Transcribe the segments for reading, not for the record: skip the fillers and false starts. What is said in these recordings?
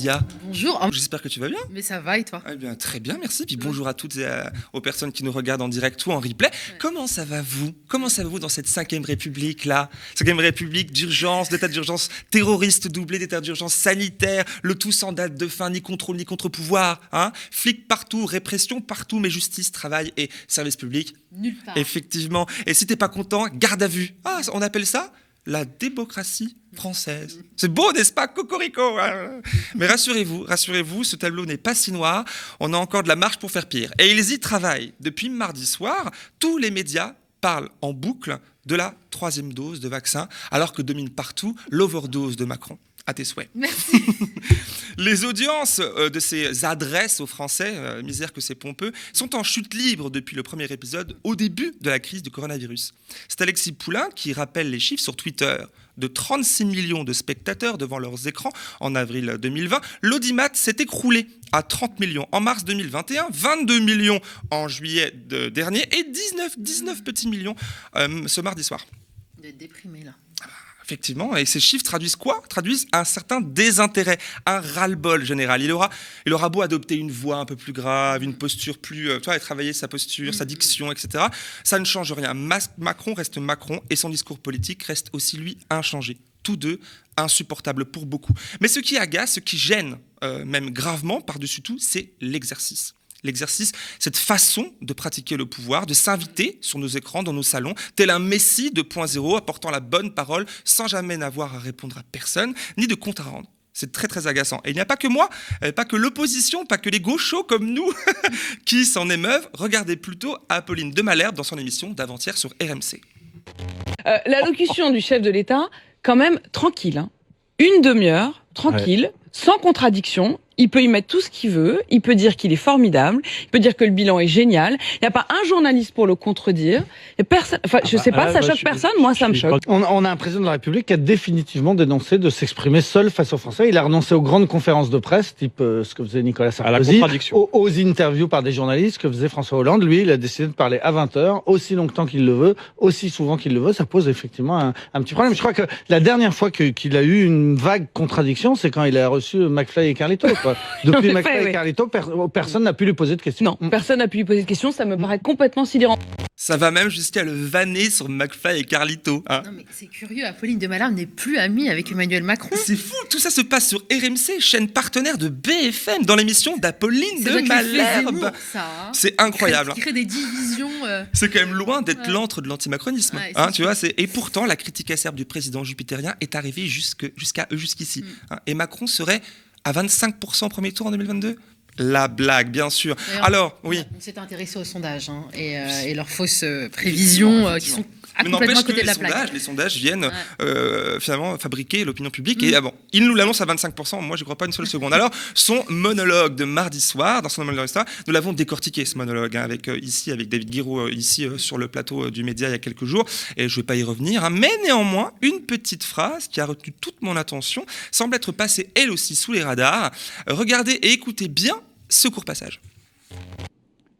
Nadia. Bonjour. J'espère que tu vas bien. Mais ça va et toi? Eh bien, très bien, merci. Puis bonjour à toutes et aux personnes qui nous regardent en direct ou en replay. Ouais. Comment ça va vous dans cette 5e République là? 5e République d'urgence, d'état d'urgence terroriste doublé d'état d'urgence sanitaire, le tout sans date de fin, ni contrôle ni contre-pouvoir. Hein, flics partout, répression partout, mais justice, travail et service public nulle part. Effectivement. Et si t'es pas content, garde à vue. Ah, on appelle ça la démocratie française. C'est beau, n'est-ce pas? Cocorico. Mais rassurez-vous, ce tableau n'est pas si noir. On a encore de la marge pour faire pire. Et ils y travaillent. Depuis mardi soir, tous les médias parlent en boucle de la 3e dose de vaccin, alors que domine partout l'overdose de Macron. À tes souhaits. Merci. Les audiences de ces adresses aux Français, misère que c'est pompeux, sont en chute libre depuis le premier épisode au début de la crise du coronavirus. C'est Alexis Poulain qui rappelle les chiffres sur Twitter de 36 millions de spectateurs devant leurs écrans en avril 2020. L'audimat s'est écroulé à 30 millions en mars 2021, 22 millions en juillet dernier et 19 petits millions ce mardi soir. Vous êtes déprimé là. Effectivement, et ces chiffres traduisent quoi? Traduisent un certain désintérêt, un ras-le-bol général. Il aura beau adopter une voix un peu plus grave, une posture plus... travailler sa posture, sa diction, etc. Ça ne change rien. Macron reste Macron et son discours politique reste aussi, lui, inchangé. Tous deux insupportables pour beaucoup. Mais ce qui agace, ce qui gêne, même gravement, par-dessus tout, c'est l'exercice. L'exercice, cette façon de pratiquer le pouvoir, de s'inviter sur nos écrans, dans nos salons, tel un messie 2.0 apportant la bonne parole sans jamais n'avoir à répondre à personne, ni de compte à rendre. C'est très très agaçant. Et il n'y a pas que moi, pas que l'opposition, pas que les gauchos comme nous qui s'en émeuvent. Regardez plutôt Apolline de Malherbe dans son émission d'avant-hier sur RMC. L'allocution du chef de l'État, quand même tranquille. Hein. Une demi-heure, tranquille, sans contradiction. Il peut y mettre tout ce qu'il veut, il peut dire qu'il est formidable, il peut dire que le bilan est génial. Il n'y a pas un journaliste pour le contredire. Et personne, je sais pas, ça choque personne, moi ça me choque. On a un président de la République qui a définitivement dénoncé de s'exprimer seul face aux Français. Il a renoncé aux grandes conférences de presse, type ce que faisait Nicolas Sarkozy, aux interviews par des journalistes, que faisait François Hollande. Lui, il a décidé de parler à 20h, aussi longtemps qu'il le veut, aussi souvent qu'il le veut. Ça pose effectivement un petit problème. Je crois que la dernière fois qu'il a eu une vague contradiction, c'est quand il a reçu McFly et Carlito. Depuis McFly et Carlito, personne n'a pu lui poser de questions. Non, personne n'a pu lui poser de questions, ça me paraît complètement sidérant. Ça va même jusqu'à le vanner sur McFly et Carlito. Hein. Non mais c'est curieux, Apolline de Malherbe n'est plus amie avec Emmanuel Macron. C'est fou, tout ça se passe sur RMC, chaîne partenaire de BFM, dans l'émission d'Apolline de Malherbe. C'est incroyable. Qui crée des divisions. C'est quand même loin d'être l'antre de l'antimacronisme. Tu vois, et pourtant, la critique acerbe du président jupitérien est arrivée jusqu'à eux jusqu'ici. Hein, et Macron serait à 25% au premier tour en 2022 ? La blague, bien sûr. Alors, oui. On s'est intéressé aux sondages et leurs fausses prévisions qui sont complètement à côté de la plaque. Les sondages viennent finalement fabriquer l'opinion publique. Et il nous l'annonce à 25%. Moi, je ne crois pas une seule seconde. Alors, son monologue de mardi soir, dans son monologue soir, nous l'avons décortiqué, ce monologue, avec David Guiraud, sur le plateau du Média il y a quelques jours. Et je ne vais pas y revenir. Mais néanmoins, une petite phrase qui a retenu toute mon attention semble être passée, elle aussi, sous les radars. Regardez et écoutez bien ce court passage.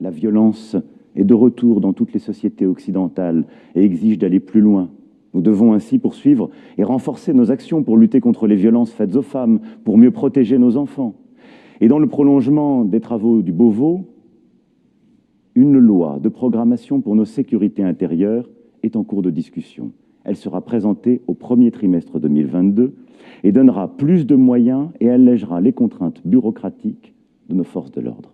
La violence est de retour dans toutes les sociétés occidentales et exige d'aller plus loin. Nous devons ainsi poursuivre et renforcer nos actions pour lutter contre les violences faites aux femmes, pour mieux protéger nos enfants. Et dans le prolongement des travaux du Beauvau, une loi de programmation pour nos sécurités intérieures est en cours de discussion. Elle sera présentée au premier trimestre 2022 et donnera plus de moyens et allègera les contraintes bureaucratiques de nos forces de l'ordre.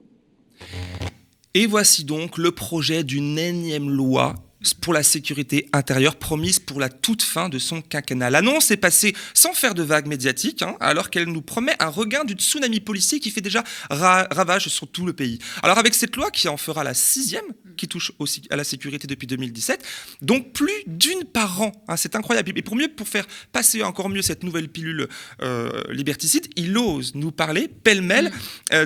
Et voici donc le projet d'une énième loi pour la sécurité intérieure promise pour la toute fin de son quinquennat. L'annonce est passée sans faire de vagues médiatiques, alors qu'elle nous promet un regain du tsunami policier qui fait déjà ravage sur tout le pays. Alors avec cette loi qui en fera la 6e, qui touche aussi à la sécurité depuis 2017, donc plus d'une par an, c'est incroyable. Et pour faire passer encore mieux cette nouvelle pilule liberticide, il ose nous parler pêle-mêle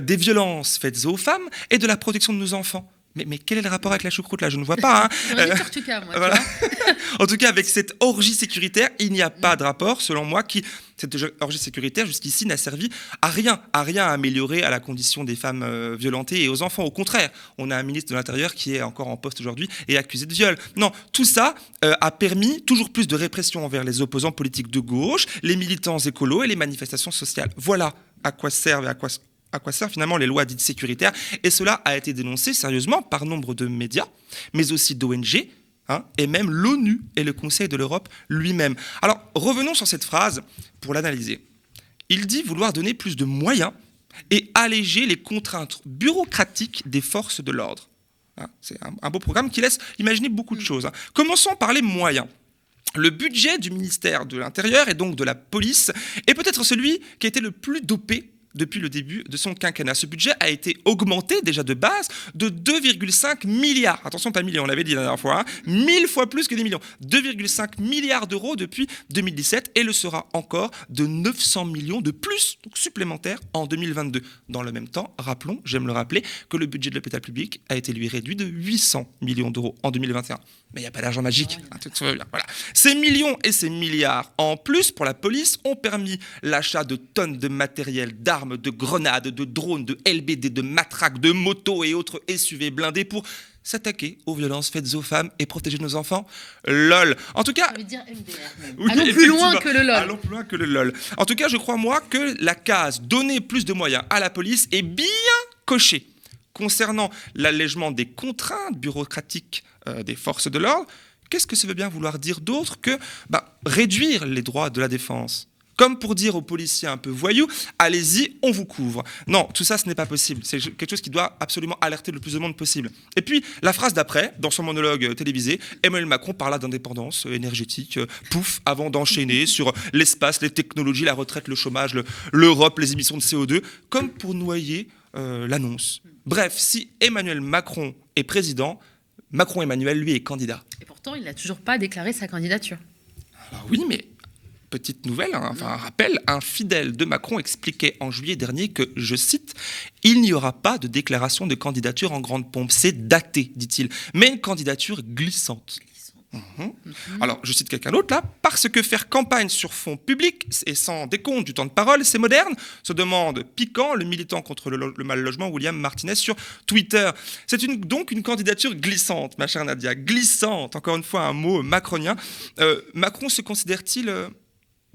des violences faites aux femmes et de la protection de nos enfants. Mais quel est le rapport avec la choucroute là? Je ne vois pas. Voilà. En tout cas, avec cette orgie sécuritaire, il n'y a pas de rapport, selon moi, cette orgie sécuritaire jusqu'ici n'a servi à rien à améliorer à la condition des femmes violentées et aux enfants. Au contraire, on a un ministre de l'Intérieur qui est encore en poste aujourd'hui et accusé de viol. Non, tout ça a permis toujours plus de répression envers les opposants politiques de gauche, les militants écolos et les manifestations sociales. Voilà à quoi servent finalement les lois dites sécuritaires. Et cela a été dénoncé sérieusement par nombre de médias, mais aussi d'ONG, et même l'ONU et le Conseil de l'Europe lui-même. Alors, revenons sur cette phrase pour l'analyser. Il dit vouloir donner plus de moyens et alléger les contraintes bureaucratiques des forces de l'ordre. C'est un beau programme qui laisse imaginer beaucoup de choses. Commençons par les moyens. Le budget du ministère de l'Intérieur et donc de la police est peut-être celui qui a été le plus dopé depuis le début de son quinquennat. Ce budget a été augmenté déjà de base de 2,5 milliards. Attention, pas millions, on l'avait dit la dernière fois. 1000 fois plus que des millions. 2,5 milliards d'euros depuis 2017 et le sera encore de 900 millions de plus donc supplémentaires en 2022. Dans le même temps, rappelons, j'aime le rappeler, que le budget de l'hôpital public a été lui réduit de 800 millions d'euros en 2021. Mais il n'y a pas d'argent magique. Voilà. Ces millions et ces milliards en plus pour la police ont permis l'achat de tonnes de matériel, d'armes, de grenades, de drones, de LBD, de matraques, de motos et autres SUV blindés pour s'attaquer aux violences faites aux femmes et protéger nos enfants. LOL. En tout cas... Ça veut dire MDR même. Oui, allons plus loin que le LOL. Allons plus loin que le LOL. En tout cas, je crois, moi, que la case « donner plus de moyens à la police » est bien cochée. Concernant l'allègement des contraintes bureaucratiques des forces de l'ordre, qu'est-ce que ça veut bien vouloir dire d'autre que réduire les droits de la défense ? Comme pour dire aux policiers un peu voyous, allez-y, on vous couvre. Non, tout ça, ce n'est pas possible. C'est quelque chose qui doit absolument alerter le plus de monde possible. Et puis, la phrase d'après, dans son monologue télévisé, Emmanuel Macron parla d'indépendance énergétique, pouf, avant d'enchaîner sur l'espace, les technologies, la retraite, le chômage, l'Europe, les émissions de CO2, comme pour noyer l'annonce. Bref, si Emmanuel Macron est président, Macron-Emmanuel, lui, est candidat. Et pourtant, il n'a toujours pas déclaré sa candidature. Alors oui, mais... Petite nouvelle, un rappel, un fidèle de Macron expliquait en juillet dernier que, je cite, « Il n'y aura pas de déclaration de candidature en grande pompe, c'est daté, dit-il, mais une candidature glissante. » Alors, je cite quelqu'un d'autre là, « Parce que faire campagne sur fonds publics et sans décompte du temps de parole, c'est moderne ?» se demande piquant le militant contre le mal logement William Martinez sur Twitter. C'est donc une candidature glissante, ma chère Nadia, glissante, encore une fois un mot macronien. Macron se considère-t-il...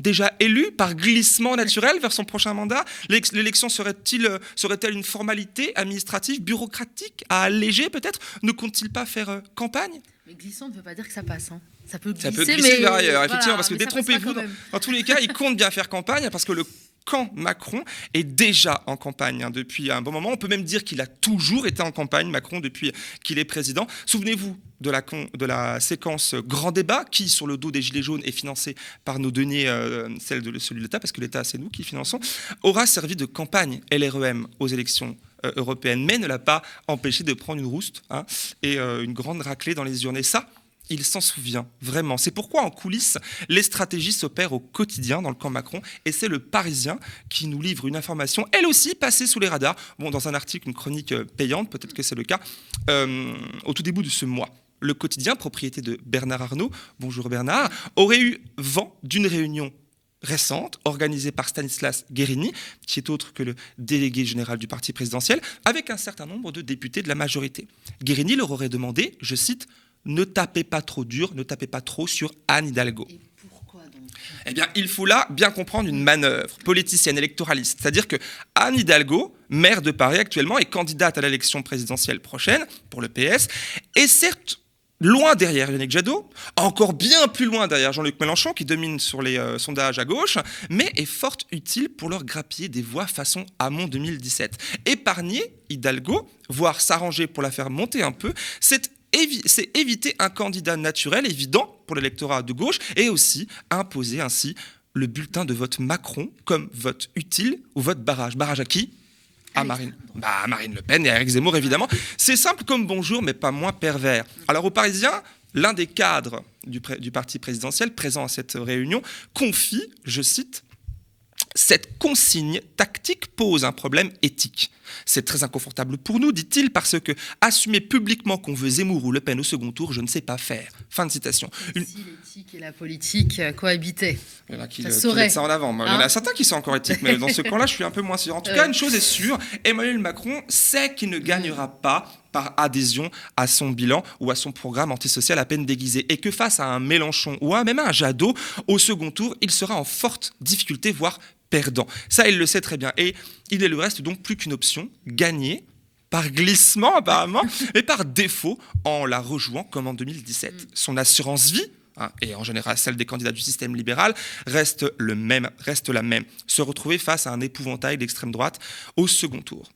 déjà élu par glissement naturel vers son prochain mandat? L'élection serait-elle une formalité administrative, bureaucratique, à alléger peut-être? Ne compte-t-il pas faire campagne? Mais glissant ne veut pas dire que ça passe. Ça peut glisser, mais vers ailleurs, voilà, effectivement, parce que détrompez-vous, dans tous les cas, il compte bien faire campagne, parce que le camp Macron est déjà en campagne depuis un bon moment. On peut même dire qu'il a toujours été en campagne, Macron, depuis qu'il est président. Souvenez-vous de la séquence Grand Débat, qui, sur le dos des Gilets jaunes, est financée par nos deniers, celui de l'État, parce que l'État, c'est nous qui finançons, aura servi de campagne LREM aux élections européennes, mais ne l'a pas empêché de prendre une rouste et une grande raclée dans les urnes. Et ça, il s'en souvient vraiment. C'est pourquoi en coulisses, les stratégies s'opèrent au quotidien dans le camp Macron, et c'est le Parisien qui nous livre une information, elle aussi passée sous les radars, dans un article, une chronique payante, peut-être que c'est le cas, au tout début de ce mois. Le quotidien, propriété de Bernard Arnault, bonjour Bernard, aurait eu vent d'une réunion récente, organisée par Stanislas Guerini, qui est autre que le délégué général du parti présidentiel, avec un certain nombre de députés de la majorité. Guerini leur aurait demandé, je cite, « Ne tapez pas trop dur, ne tapez pas trop sur Anne Hidalgo ». Et pourquoi donc ? Eh bien, il faut là bien comprendre une manœuvre politicienne électoraliste. C'est-à-dire que Anne Hidalgo, maire de Paris actuellement, est candidate à l'élection présidentielle prochaine pour le PS, et certes, loin derrière Yannick Jadot, encore bien plus loin derrière Jean-Luc Mélenchon, qui domine sur les sondages à gauche, mais est fort utile pour leur grappiller des voix façon Hamon 2017. Épargner Hidalgo, voire s'arranger pour la faire monter un peu, c'est éviter un candidat naturel évident pour l'électorat de gauche et aussi imposer ainsi le bulletin de vote Macron comme vote utile ou vote barrage. Barrage à qui ? À Marine. Marine Le Pen et à Éric Zemmour, évidemment. C'est simple comme bonjour, mais pas moins pervers. Alors, aux Parisiens, l'un des cadres du parti présidentiel présent à cette réunion confie, je cite, « Cette consigne tactique pose un problème éthique. C'est très inconfortable pour nous, dit-il, parce que assumer publiquement qu'on veut Zemmour ou Le Pen au second tour, je ne sais pas faire. » Fin de citation. Si l'éthique et la politique cohabitaient, il y en a qui ça mettent ça en avant. Il y en a certains qui sont encore éthiques, mais dans ce camp-là, je suis un peu moins sûr. En tout cas, une chose est sûre, Emmanuel Macron sait qu'il ne gagnera pas par adhésion à son bilan ou à son programme antisocial à peine déguisé. Et que face à un Mélenchon ou même à un Jadot, au second tour, il sera en forte difficulté, voire perdant. Ça, il le sait très bien. Et il ne lui reste donc plus qu'une option, gagner par glissement apparemment, mais par défaut en la rejouant comme en 2017. Son assurance vie, et en général celle des candidats du système libéral, reste la même. Se retrouver face à un épouvantail d'extrême droite au second tour.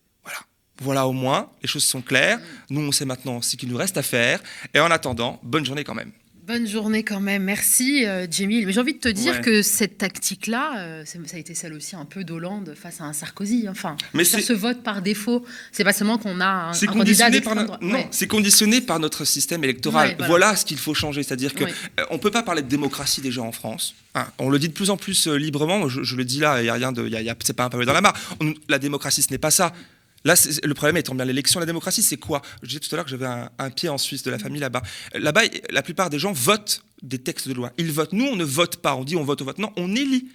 Voilà, au moins, les choses sont claires. Nous, on sait maintenant ce qu'il nous reste à faire. Et en attendant, bonne journée quand même. Bonne journée quand même, merci Djemil. Mais j'ai envie de te dire que cette tactique-là, ça a été celle aussi un peu d'Hollande face à un Sarkozy. Enfin, mais ce vote par défaut, c'est pas seulement qu'on a un candidat d'extrême droite. Non, c'est conditionné par notre système électoral. Voilà ce qu'il faut changer, c'est-à-dire que on peut pas parler de démocratie déjà en France. On le dit de plus en plus librement. Je le dis là, il y a rien de, c'est pas un pavé dans la mare. La démocratie, ce n'est pas ça. Là, le problème étant bien l'élection, la démocratie, c'est quoi? Je disais tout à l'heure que j'avais un pied en Suisse de la famille là-bas. Là-bas, la plupart des gens votent des textes de loi. Ils votent. Nous, on ne vote pas. On dit on vote au vote. Non, on élit.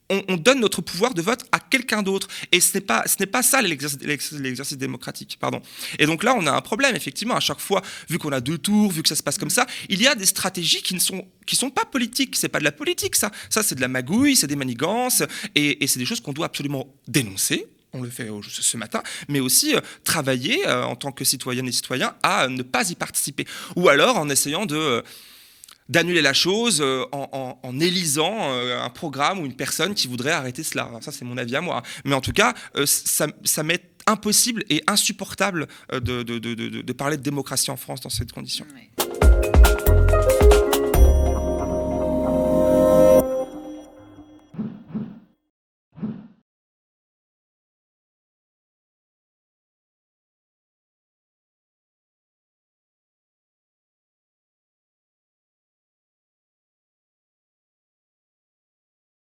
On donne notre pouvoir de vote à quelqu'un d'autre. Et ce n'est pas ça l'exercice démocratique. Pardon. Et donc là, on a un problème, effectivement. À chaque fois, vu qu'on a 2 tours, vu que ça se passe comme ça, il y a des stratégies qui sont pas politiques. C'est pas de la politique, ça. Ça, c'est de la magouille, c'est des manigances. Et c'est des choses qu'on doit absolument dénoncer. On le fait ce matin, mais aussi travailler en tant que citoyennes et citoyens à ne pas y participer. Ou alors en essayant d'annuler la chose en élisant un programme ou une personne qui voudrait arrêter cela. Alors ça, c'est mon avis à moi. Mais en tout cas, ça m'est impossible et insupportable de parler de démocratie en France dans ces conditions. Ouais.